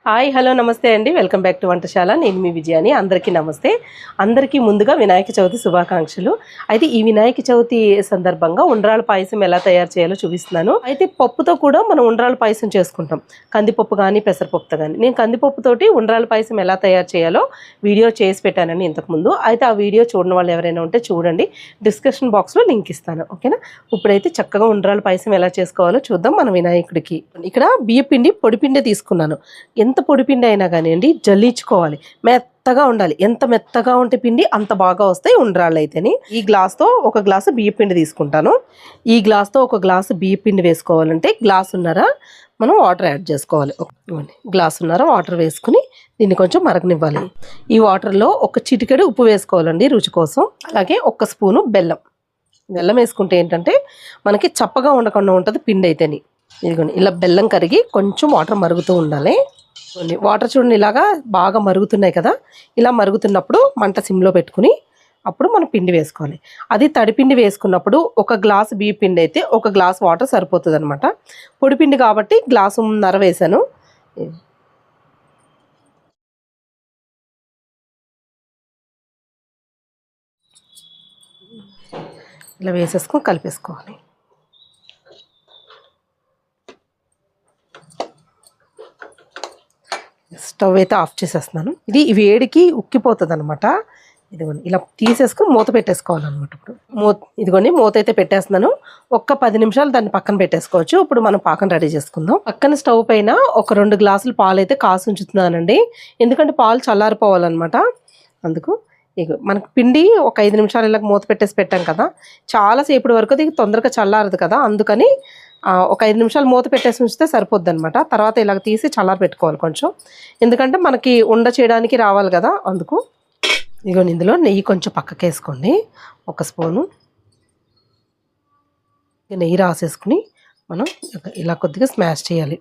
Hi hello నమస్తే అండి. Welcome back to Vantasala. నేను మీ విజయాని. అందరికీ నమస్తే. అందరికీ ముందుగా వినాయక చవితి శుభాకాంక్షలు. అయితే ఈ వినాయక చవితి సందర్భంగా ఉండ్రాళ్ళ పాయసం ఎలా తయారు చేయాలో చూపిస్తున్నాను. అయితే పప్పుతో కూడా మనం ఉండ్రాళ్ళ పాయసం చేసుకుంటాం, కందిపప్పు కానీ పెసరపప్పుతో కానీ. నేను కందిపప్పుతోటి ఉండ్రాళ్ళ పాయసం ఎలా తయారు చేయాలో వీడియో చేసి పెట్టానండి ఇంతకుముందు. అయితే ఆ వీడియో చూడని వాళ్ళు ఎవరైనా ఉంటే చూడండి, డిస్క్రిప్షన్ బాక్స్లో లింక్ ఇస్తాను, ఓకేనా. ఇప్పుడైతే చక్కగా ఉండ్రాళ్ళ పాయసం ఎలా చేసుకోవాలో చూద్దాం. మన వినాయకుడికి ఇక్కడ బియ్యపిండి పొడిపిండి తీసుకున్నాను. ఎంత పొడిపిండి అయినా కానివ్వండి జల్లించుకోవాలి, మెత్తగా ఉండాలి. ఎంత మెత్తగా ఉంటే పిండి అంత బాగా వస్తాయి ఉండ్రాళ్ళు అయితేని. ఈ గ్లాస్తో ఒక గ్లాసు బియ్యపిండి తీసుకుంటాను. ఈ గ్లాస్తో ఒక గ్లాసు బియ్యపిండి వేసుకోవాలంటే గ్లాసున్నర మనం వాటర్ యాడ్ చేసుకోవాలి. గ్లాసున్నర వాటర్ వేసుకుని దీన్ని కొంచెం మరగనివ్వాలి. ఈ వాటర్లో ఒక చిటికెడు ఉప్పు వేసుకోవాలండి రుచి కోసం. అలాగే ఒక స్పూను బెల్లం. బెల్లం వేసుకుంటే ఏంటంటే మనకి చప్పగా ఉండకుండా ఉంటుంది పిండి అయితేని. ఇదిగోండి ఇలా బెల్లం కరిగి కొంచెం వాటర్ మరుగుతూ ఉండాలి. వాటర్ చూడండి ఇలాగా బాగా మరుగుతున్నాయి కదా. ఇలా మరుగుతున్నప్పుడు మంట సిమ్లో పెట్టుకుని అప్పుడు మనం పిండి వేసుకోవాలి. అది తడిపిండి వేసుకున్నప్పుడు ఒక గ్లాసు బియ్య పిండి అయితే ఒక గ్లాస్ వాటర్ సరిపోతుంది అనమాట. పొడిపిండి కాబట్టి గ్లాసున్నర వేసాను. ఇలా వేసేసుకొని కలిపేసుకోవాలి. స్టవ్ అయితే ఆఫ్ చేసేస్తున్నాను. ఇది వేడికి ఉక్కిపోతుంది అనమాట. ఇదిగోండి ఇలా తీసేసుకుని మూత పెట్టేసుకోవాలన్నమాట. ఇప్పుడు ఇదిగోండి మూత అయితే పెట్టేస్తున్నాను. ఒక్క 10 నిమిషాలు దాన్ని పక్కన పెట్టేసుకోవచ్చు. ఇప్పుడు మనం పాకం రెడీ చేసుకుందాం. పక్కన స్టవ్ పైన ఒక 2 గ్లాసులు పాలు అయితే కాసి ఉంచుతున్నానండి. ఎందుకంటే పాలు చల్లారిపోవాలన్నమాట. అందుకు ఇక మనకు పిండి ఒక 5 నిమిషాలు ఇలా మూత పెట్టేసి పెట్టాం కదా, చాలాసేపటి వరకు అది తొందరగా చల్లారదు కదా. అందుకని ఒక 5 నిమిషాలు మూత పెట్టేసి ఉంచితే సరిపోద్ది అనమాట. తర్వాత ఇలాగ తీసి చల్లారి పెట్టుకోవాలి కొంచెం, ఎందుకంటే మనకి ఉండ చేయడానికి రావాలి కదా. అందుకు ఇగో ఇందులో నెయ్యి కొంచెం పక్కకి వేసుకోండి, ఒక స్పూను నెయ్యి రాసేసుకుని మనం ఇలా కొద్దిగా స్మాష్ చేయాలి.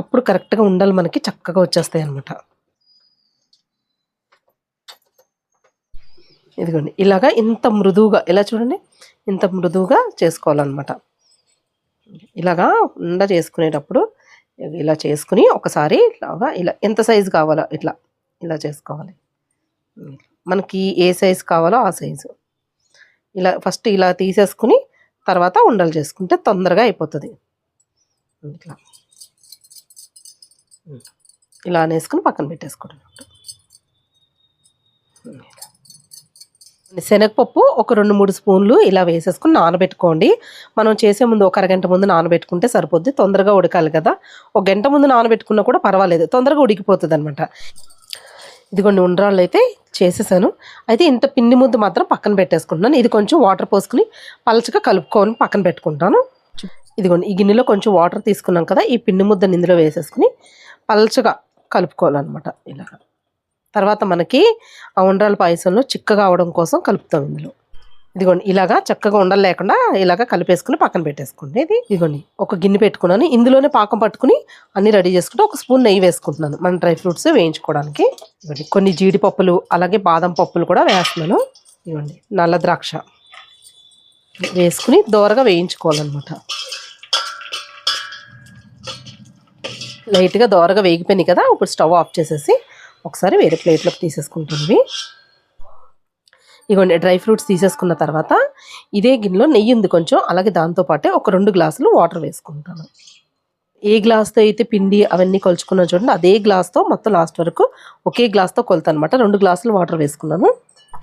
అప్పుడు కరెక్ట్గా ఉండాలి, మనకి చక్కగా వచ్చేస్తాయి అనమాట. ఇదిగోండి ఇలాగా ఇంత మృదువుగా, ఇలా చూడండి ఇంత మృదువుగా చేసుకోవాలన్నమాట. ఇలాగా ఉండ చేసుకునేటప్పుడు ఇలా చేసుకుని ఒకసారి ఇలాగా ఇలా ఎంత సైజు కావాలో ఇట్లా ఇలా చేసుకోవాలి. మనకి ఏ సైజు కావాలో ఆ సైజు ఇలా ఫస్ట్ ఇలా తీసేసుకుని తర్వాత ఉండలు చేసుకుంటే తొందరగా అయిపోతుంది. ఇట్లా ఇలా అనేసుకుని పక్కన పెట్టేసుకోవడం. శనగపప్పు ఒక 2-3 స్పూన్లు ఇలా వేసేసుకుని నానబెట్టుకోండి. మనం చేసే ముందు ఒక అరగంట ముందు నానబెట్టుకుంటే సరిపోద్ది, తొందరగా ఉడకాలి కదా. ఒక గంట ముందు నానబెట్టుకున్నా కూడా పర్వాలేదు, తొందరగా ఉడికిపోతుంది అనమాట. ఇదిగోండి ఉండ్రాళ్ళు అయితే చేసేసాను. అయితే ఇంత పిండి ముద్ద మాత్రం పక్కన పెట్టేసుకుంటున్నాను. ఇది కొంచెం వాటర్ పోసుకుని పలచగా కలుపుకొని పక్కన పెట్టుకుంటాను. ఇదిగోండి ఈ గిన్నెలో కొంచెం వాటర్ తీసుకున్నాం కదా, ఈ పిండి ముద్దని ఇందులో వేసేసుకుని పలచగా కలుపుకోవాలన్నమాట. ఇలా తర్వాత మనకి ఆ ఉండ్రాళ్ళ పాయసంలో చిక్కగా అవడం కోసం కలుపుతాం ఇందులో. ఇదిగోండి ఇలాగా చక్కగా ఉండలు లేకుండా ఇలాగా కలిపేసుకుని పక్కన పెట్టేసుకోండి. ఇదిగోండి ఒక గిన్నె పెట్టుకున్నాను, ఇందులోనే పాకం పట్టుకుని అన్నీ రెడీ చేసుకుంటే ఒక స్పూన్ నెయ్యి వేసుకుంటున్నాను మన డ్రై ఫ్రూట్స్ వేయించుకోవడానికి. ఇవ్వండి కొన్ని జీడిపప్పులు అలాగే బాదం పప్పులు కూడా వేస్తున్నాను. ఇవ్వండి నల్ల ద్రాక్ష వేసుకుని దోరగా వేయించుకోవాలన్నమాట. లైట్గా దోరగా వేగిపోయినాయి కదా, ఇప్పుడు స్టవ్ ఆఫ్ చేసేసి ఒకసారి వేరే ప్లేట్లోకి తీసేసుకుంటుంది. ఇగోండి డ్రై ఫ్రూట్స్ తీసేసుకున్న తర్వాత ఇదే గిన్నెలో నెయ్యి ఉంది కొంచెం, అలాగే దాంతోపాటే ఒక 2 గ్లాసులు వాటర్ వేసుకుంటాను. ఏ గ్లాస్తో అయితే పిండి అవన్నీ కొలుచుకున్నా చూడండి, అదే గ్లాస్తో మొత్తం లాస్ట్ వరకు ఒకే గ్లాస్తో కొలుతా అనమాట. 2 గ్లాసులు వాటర్ వేసుకున్నాను.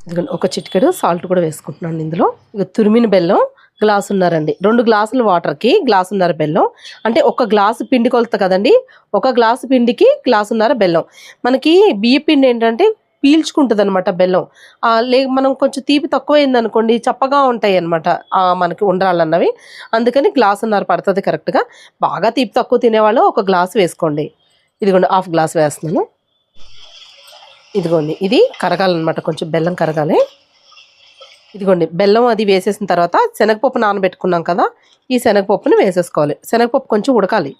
ఇదిగోండి ఒక చిటికెడు సాల్ట్ కూడా వేసుకుంటున్నాను ఇందులో. ఇక తురిమిన బెల్లం గ్లాసున్నారండి. 2 గ్లాసుల వాటర్కి గ్లాసున్నర బెల్లం, అంటే ఒక గ్లాసు పిండి కొలత కదండి, ఒక గ్లాసు పిండికి గ్లాసున్నర బెల్లం. మనకి బియ్య పిండి ఏంటంటే పీల్చుకుంటుంది అనమాట బెల్లం. మనం కొంచెం తీపి తక్కువైంది అనుకోండి చప్పగా ఉంటాయి అనమాట మనకి ఉండ్రాళ్ళు అన్నవి. అందుకని గ్లాసున్నర పడుతుంది కరెక్ట్గా. బాగా తీపి తక్కువ తినేవాళ్ళు ఒక గ్లాసు వేసుకోండి. ఇదిగోండి హాఫ్ గ్లాస్ వేస్తున్నాను. ఇదిగోండి ఇది కరగాలన్నమాట, కొంచెం బెల్లం కరగాలి. ఇదిగోండి బెల్లం అది వేసేసిన తర్వాత శనగపప్పు నానబెట్టుకున్నాం కదా, ఈ శనగపప్పుని వేసేసుకోవాలి. శనగపప్పు కొంచెం ఉడకాలి.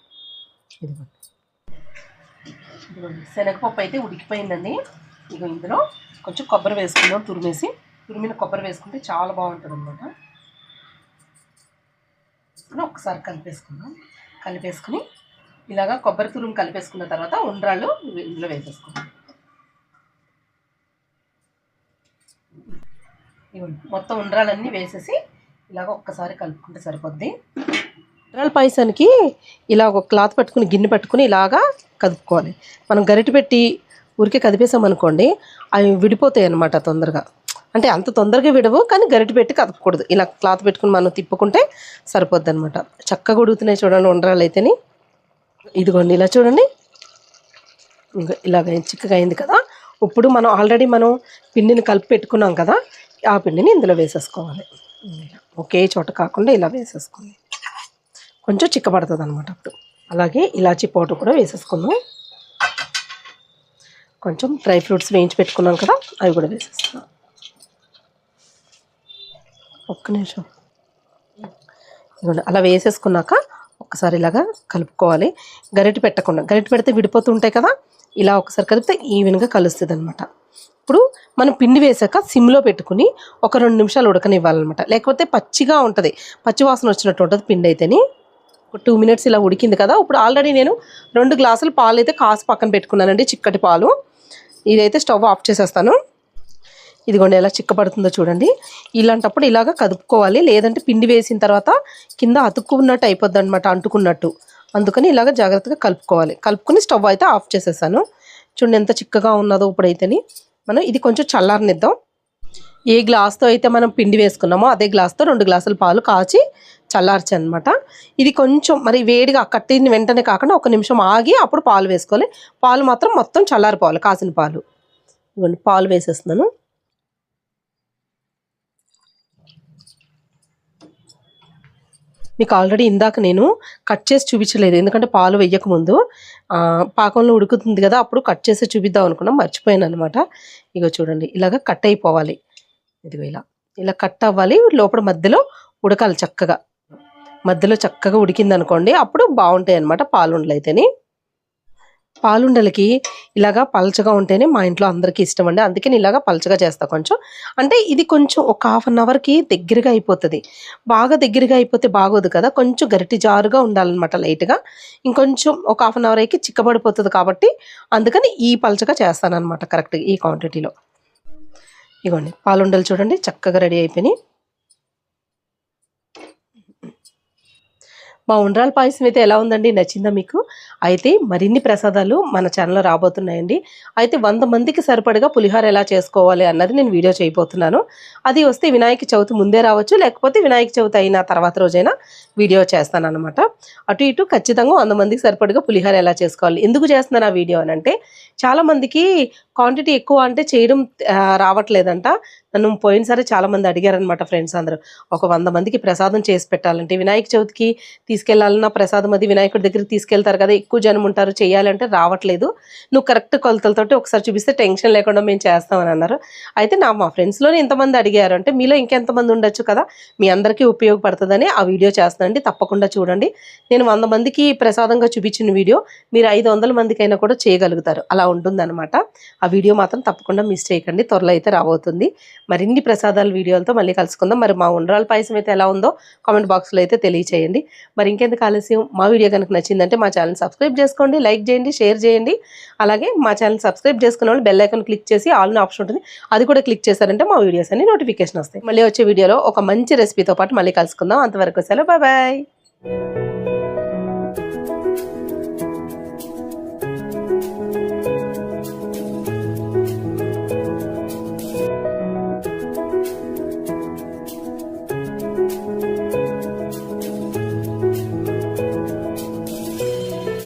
ఇదిగోండి శనగపప్పు అయితే ఉడికిపోయిందండి. ఇక ఇందులో కొంచెం కొబ్బరి వేసుకుందాం, తురిమిన కొబ్బరి వేసుకుంటే చాలా బాగుంటుంది అనమాట. ఒకసారి కలిపేసుకుందాం. కలిపేసుకుని ఇలాగా కొబ్బరి తురుము కలిపేసుకున్న తర్వాత ఉండ్రాళ్ళు ఇందులో వేసేసుకోవాలి. ఇవ్వండి, మొత్తం ఉండ్రాలన్నీ వేసేసి ఇలాగ ఒక్కసారి కలుపుకుంటే సరిపోద్ది. ఉండ్రాల పాయసానికి ఇలా ఒక క్లాత్ పట్టుకుని గిన్నె పట్టుకుని ఇలాగా కదుపుకోవాలి. మనం గరిటె పెట్టి ఊరికే కదిపేసామనుకోండి అవి విడిపోతాయి అన్నమాట తొందరగా. అంటే అంత తొందరగా విడవు, కానీ గరిటె పెట్టి కదపకూడదు. ఇలా క్లాత్ పెట్టుకుని మనం తిప్పుకుంటే సరిపోద్ది అనమాట. చక్కగా ఉడుకుతున్నాయి చూడండి ఉండ్రాలు అయితేని. ఇదిగోండి ఇలా చూడండి, ఇంకా ఇలాగ చిక్కగా అయింది కదా. ఇప్పుడు మనం ఆల్రెడీ పిండిని కలిపి పెట్టుకున్నాం కదా, ఆ పిండిని ఇందులో వేసేసుకోవాలి. ఒకే చోట కాకుండా ఇలా వేసేసుకోండి, కొంచెం చిక్కబడుతుంది అనమాట. అప్పుడు అలాగే ఇలాచీ పౌడర్ కూడా వేసేసుకుందాం. కొంచెం డ్రై ఫ్రూట్స్ వేయించి పెట్టుకున్నాం కదా, అవి కూడా వేసేస్తున్నాం. ఒక్క నిమిషం. అలా వేసేసుకున్నాక ఒకసారి ఇలాగా కలుపుకోవాలి. గరిటె పెట్టకుండా, గరిటె పెడితే విడిపోతూ ఉంటాయి కదా, ఇలా ఒకసారి కలిపితే ఈవెన్గా కలుస్తుంది అనమాట. ఇప్పుడు మనం పిండి వేసాక సిమ్లో పెట్టుకుని ఒక 2 నిమిషాలు ఉడకనివ్వాలన్నమాట. లేకపోతే పచ్చిగా ఉంటుంది, పచ్చి వాసన వచ్చినట్టు ఉంటుంది పిండి అయితేని. ఒక 2 మినిట్స్ ఇలా ఉడికింది కదా. ఇప్పుడు ఆల్రెడీ నేను 2 గ్లాసులు పాలు అయితే కాసి పక్కన పెట్టుకున్నానండి, చిక్కటి పాలు. ఇదైతే స్టవ్ ఆఫ్ చేసేస్తాను. ఇదిగోండి ఎలా చిక్కబడుతుందో చూడండి. ఇలాంటప్పుడు ఇలాగ కదుపుకోవాలి, లేదంటే పిండి వేసిన తర్వాత కింద అతుక్కున్నట్టు అయిపోద్ది అనమాట, అంటుకున్నట్టు. అందుకని ఇలాగ జాగ్రత్తగా కలుపుకోవాలి. కలుపుకొని స్టవ్ అయితే ఆఫ్ చేసేసాను. చూడండి ఎంత చిక్కగా ఉన్నదో. ఇప్పుడైతేని మనం ఇది కొంచెం చల్లారనిద్దాం. ఏ గ్లాస్తో అయితే మనం పిండి వేసుకున్నామో అదే గ్లాస్తో 2 గ్లాసుల పాలు కాచి చల్లార్చి అనమాట. ఇది కొంచెం మరి వేడిగా కట్టిన వెంటనే కాకుండా 1 నిమిషం ఆగి అప్పుడు పాలు వేసుకోవాలి. పాలు మాత్రం మొత్తం చల్లారిపోవాలి, కాసిన పాలు. ఇవన్నీ పాలు వేసేస్తున్నాను. మీకు ఆల్రెడీ ఇందాక నేను కట్ చేసి చూపించలేదు, ఎందుకంటే పాలు వేయకముందు పాకంలో ఉడుకుతుంది కదా, అప్పుడు కట్ చేసి చూపిద్దాం అనుకున్నాం, మర్చిపోయాను అనమాట. ఇగో చూడండి ఇలాగ కట్ అయిపోవాలి. ఇదిగో ఇలా ఇలా కట్ అవ్వాలి. లోపల మధ్యలో ఉడకాలి చక్కగా. మధ్యలో చక్కగా ఉడికింది అనుకోండి, అప్పుడు బాగుంటాయి అనమాట పాలుండలు అయితేనే. పాలుండలకి ఇలాగా పలచగా ఉంటేనే మా ఇంట్లో అందరికీ ఇష్టం అండి. అందుకే నేను ఇలాగా పలచగా చేస్తా కొంచెం. అంటే ఇది కొంచెం ఒక 1/2 అవర్కి దగ్గరగా అయిపోతుంది. బాగా దగ్గరగా అయిపోతే బాగోదు కదా, కొంచెం గరిటి జారుగా ఉండాలన్నమాట లైట్గా. ఇంకొంచెం ఒక 1/2 అవర్ అయితే చిక్కబడిపోతుంది కాబట్టి అందుకని ఈ పలచగా చేస్తాను అనమాట, కరెక్ట్గా ఈ క్వాంటిటీలో. ఇవ్వండి పాలుండలు చూడండి చక్కగా రెడీ అయిపోయినాయి. మా ఉండ్రాల పాయసం అయితే ఎలా ఉందండి, నచ్చిందా మీకు? అయితే మరిన్ని ప్రసాదాలు మన ఛానల్లో రాబోతున్నాయండి. అయితే 100 మందికి సరిపడగా పులిహోర ఎలా చేసుకోవాలి అన్నది నేను వీడియో చేయబోతున్నాను. అది వస్తే వినాయక చవితి ముందే రావచ్చు, లేకపోతే వినాయక చవితి అయిన తర్వాత రోజైనా వీడియో చేస్తాను అనమాట. అటు ఇటు ఖచ్చితంగా 100 మందికి సరిపడగా పులిహోర ఎలా చేసుకోవాలి. ఎందుకు చేస్తున్నాను ఆ వీడియో అని అంటే, చాలామందికి క్వాంటిటీ ఎక్కువ అంటే చేయడం రావట్లేదంట. నన్ను పోయినసారి చాలామంది అడిగారనమాట, ఫ్రెండ్స్ అందరూ. ఒక 100 మందికి ప్రసాదం చేసి పెట్టాలంటే, వినాయక చవితికి తీసుకెళ్లాలన్నా ప్రసాదం అది వినాయకుడి దగ్గరికి తీసుకెళ్తారు కదా, ఎక్కువ జనం ఉంటారు, చేయాలంటే రావట్లేదు, నువ్వు కరెక్ట్ కొలతలతోటి ఒకసారి చూపిస్తే టెన్షన్ లేకుండా మేము చేస్తామని అన్నారు. అయితే మా ఫ్రెండ్స్లోనే ఎంతమంది అడిగారు అంటే, మీలో ఇంకెంతమంది ఉండొచ్చు కదా, మీ అందరికీ ఉపయోగపడుతుందని ఆ వీడియో చేస్తానండి, తప్పకుండా చూడండి. నేను 100 మందికి ప్రసాదంగా చూపించిన వీడియో మీరు 500 మందికైనా కూడా చేయగలుగుతారు, అలా ఉంటుందన్నమాట. ఆ వీడియో మాత్రం తప్పకుండా మిస్ చేయకండి, త్వరలో అయితే రాబోతుంది. మరిన్ని ప్రసాదాల వీడియోలతో మళ్ళీ కలుసుకుందాం. మరి మా ఉండ్రాల పాయసం అయితే ఎలా ఉందో కామెంట్ బాక్స్లో అయితే తెలియచేయండి. మరి ఇంకెందుకు ఆలస్యం, మా వీడియో కనుక నచ్చిందంటే మా ఛానల్ సబ్స్క్రైబ్ చేసుకోండి, లైక్ చేయండి, షేర్ చేయండి. అలాగే మా ఛానల్ సబ్స్క్రైబ్ చేసుకున్న వాళ్ళు బెల్ ఐకాన్ క్లిక్ చేసి ఆల్ ఆప్షన్ ఉంటుంది, అది కూడా క్లిక్ చేశారంటే మా వీడియోస్ అన్ని నోటిఫికేషన్ వస్తాయి. మళ్ళీ వచ్చే వీడియోలో ఒక మంచి రెసిపీతో పాటు మళ్ళీ కలుసుకుందాం. అంతవరకు సెలవు, బాయ్ బాయ్.